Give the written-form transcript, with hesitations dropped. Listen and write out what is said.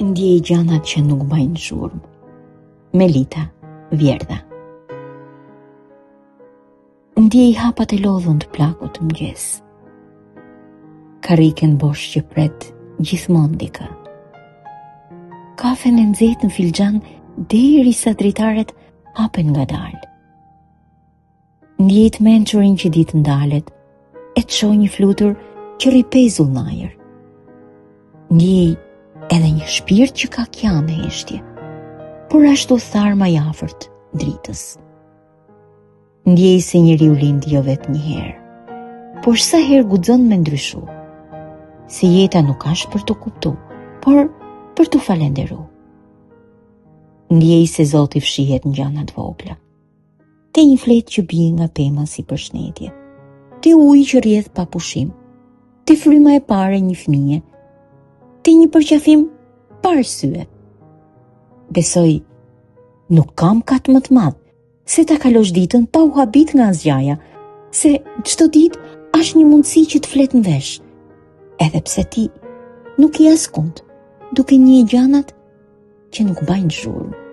Ndjej gjanat që nuk bajnë zhurmë. Melita Vjerdha. Ndjej hapat e lodhun të plakut të mëngjes. Karriken bosh që pret gjithmonë dikë. Kafen e nxehtë në filxhan derisa dritaret hapen ngadalë. Ndjej të mençurin që ditë ndalet, e të shoh një flutur që rripezull në ajër. Ndjej edhe një shpirt që ka kjame heshtje, por ashtu tharma i afërt dritës. Ndjej se njeriu lind jo vetëm një herë, por sa herë guxon me ndryshu. Se jeta nuk është për të kuptu, por për të falenderu. Ndjej se Zoti fshihet në gjanat vogla. Te një fletë që bie nga pema si përshëndetje, te uji që rrjedh pa pushim, te fryma e parë e një fëmije, te një përqafim pa arsye. Besoj, nuk kam kat më të madh se ta kalosh ditën pa u habit nga zgjaja, se çdo ditë është një mundësi që të flet në vesh, edhe pse ti nuk i askund, duke një gjanat që nuk bajnë zhurmë.